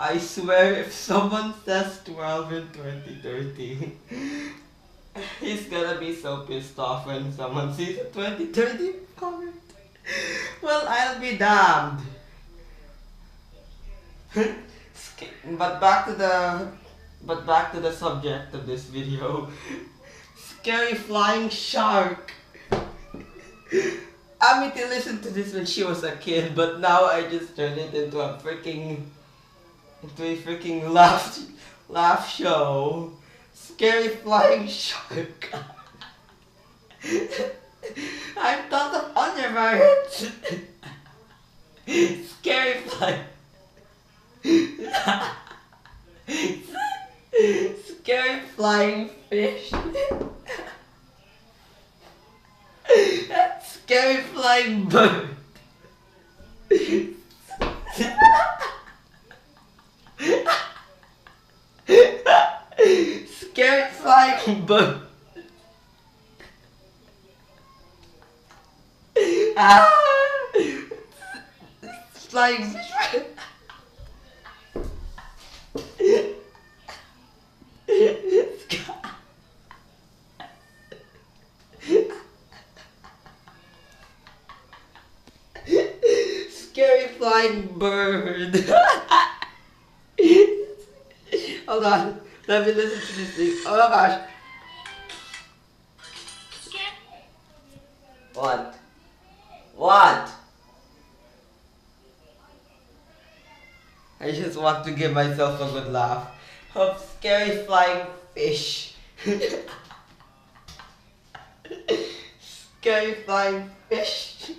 I swear if someone says 12 in 2030, he's gonna be so pissed off when someone sees a 2030 comment. Well, I'll be damned. But back to the subject of this video. Scary flying shark. Amity listened to this when she was a kid, but now I just turned it into a freaking laugh show. Scary flying shark. I'm thought of undermarriage. Scary flying. Scary flying fish. Scary flying bird. Scary flying bird. Flying fish. Scary flying bird. Hold on, let me listen to this thing. Oh my gosh. What? What? I just want to give myself a good laugh. Of scary flying fish. Scary flying fish.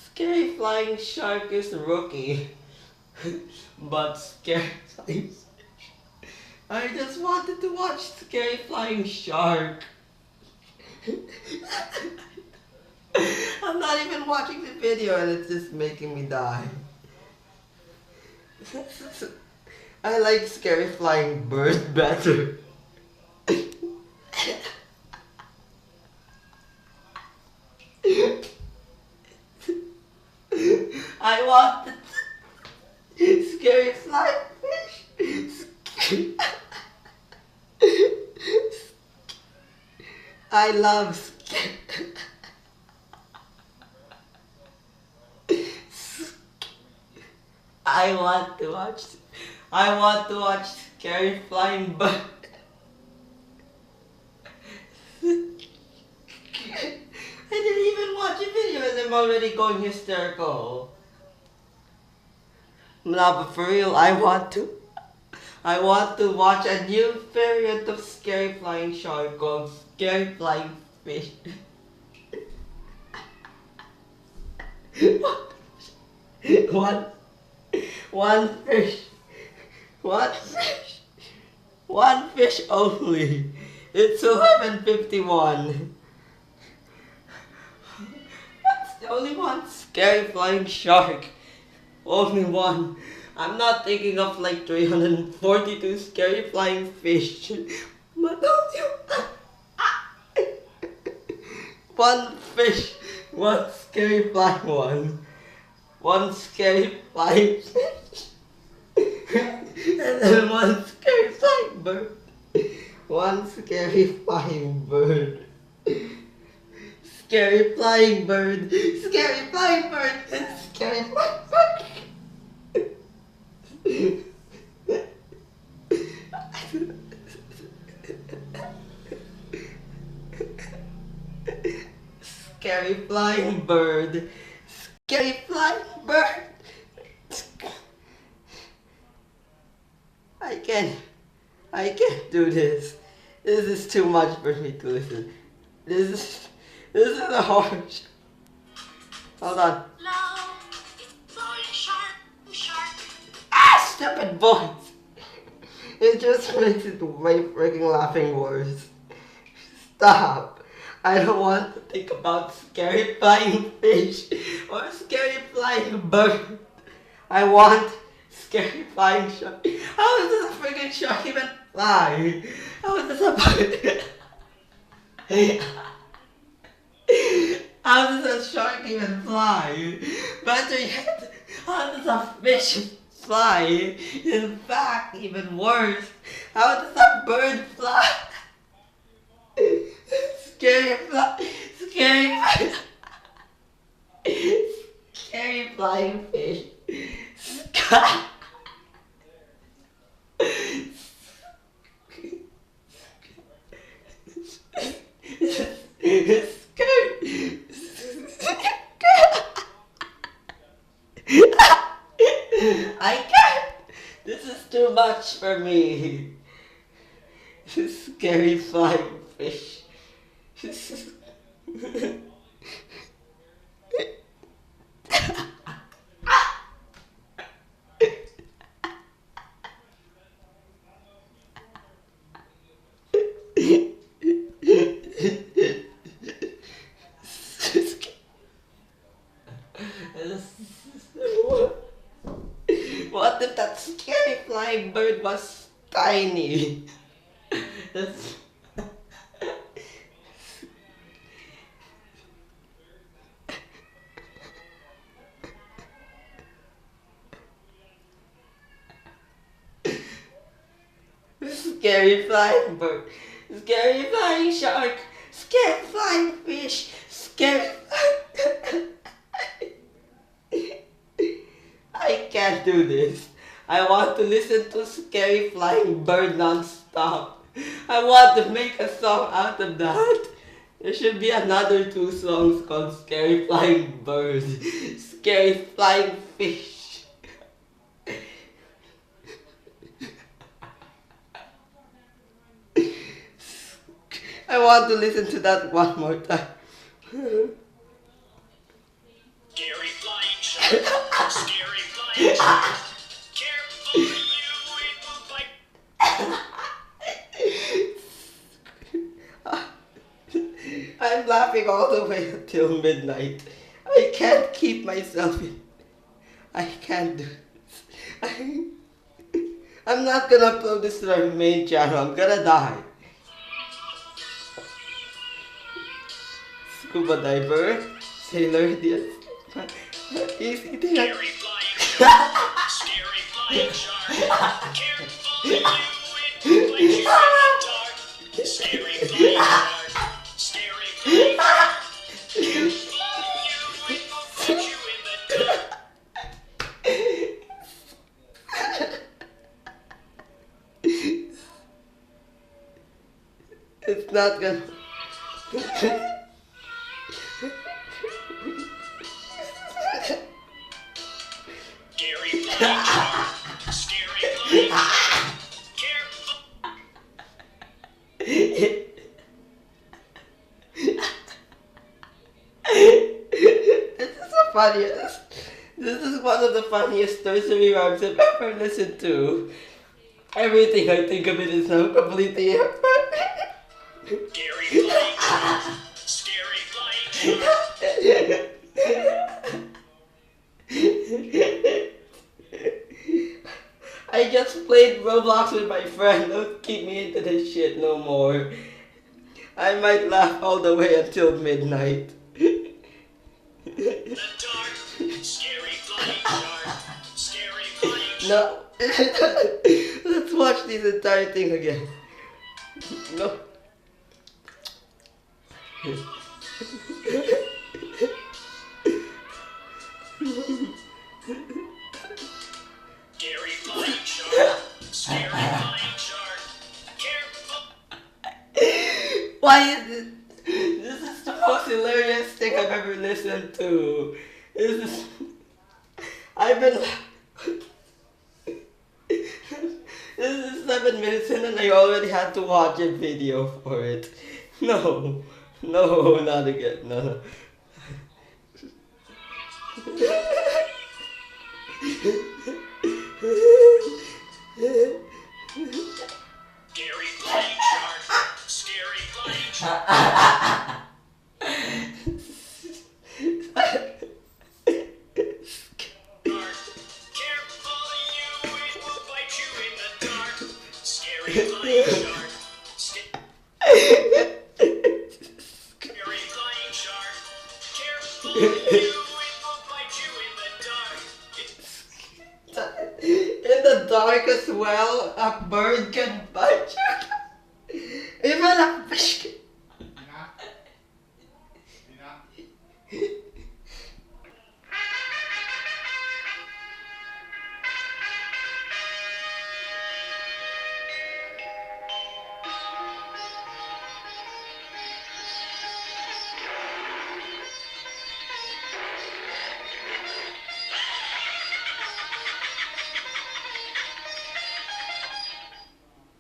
Scary flying shark is rookie. But scary flying fish. I just wanted to watch scary flying shark. I'm not even watching the video and it's just making me die. I like scary flying bird better. I want the scary flying fish. I love I want to watch scary flying bird. I didn't even watch a video and I'm already going hysterical. Nah, but for real, I want to watch a new variant of scary flying shark called scary flying fish. One fish. One fish only. It's 11:51. That's only one scary flying shark. Only one. I'm not thinking of like 342 scary flying fish. But don't you? One fish. One scary flying one. One scary flying fish. And then one scary flying bird. One scary flying bird. Scary flying bird. Scary flying bird. Scary flying bird. Scary flying bird. Scary flying bird. I can't do this. This is too much for me to listen. This is a harsh. Hold on. Stupid voice. It just makes it way freaking laughing worse. Stop. I don't want to think about scary flying fish or scary flying bird. I want scary flying shark. How does a freaking shark even fly? How does a how does a shark even fly? Better yet, how does a fish fly? In fact, even worse, how does a bird fly? Scary fly, scary, scary flying fish. Sky. I can't. This is too much for me. Scary flying fish. What if that scary flying bird was tiny? That's scary flying bird, scary flying shark, scary flying fish, scary. I can't do this. I want to listen to scary flying bird non-stop. I want to make a song out of that. There should be another 2 songs called Scary Flying Bird, Scary Flying Fish. I want to listen to that one more time. Scary flying shark, scary flying shark. Careful, you, it will bite. I'm laughing all the way until midnight. I can't keep myself in. I can't do this. I'm not gonna upload this to my main channel. I'm gonna die. Scuba diver, sailor, yes. He's eating a... Scary flying shark, scary flying shark. Careful, you, it will bite you in the dark. Scary flying shark, scary flying shark. Careful, you, it will bite you in the dark. It's not gonna... Scary flying shark, scary flying shark. Careful. This is the funniest. This is one of the funniest nursery rhymes I've ever listened to. Everything I think of it is now completely Scary flying shark, scary flying shark. I just played Roblox with my friend. Don't keep me into this shit no more. I might laugh all the way until midnight. The dark, scary flying shark, scary flying shark. No. Let's watch this entire thing again. No. Scary flying shark, scary flying shark. Careful. Why is it? This is the most hilarious thing I've ever listened to. This is... I've been... This is 7 minutes in and I already had to watch a video for it. No. No, not again. No. Scary flying shark, scary flying shark. flying shark. Scary flying shark. Careful you, it will bite you in the dark. In the dark as well, a bird can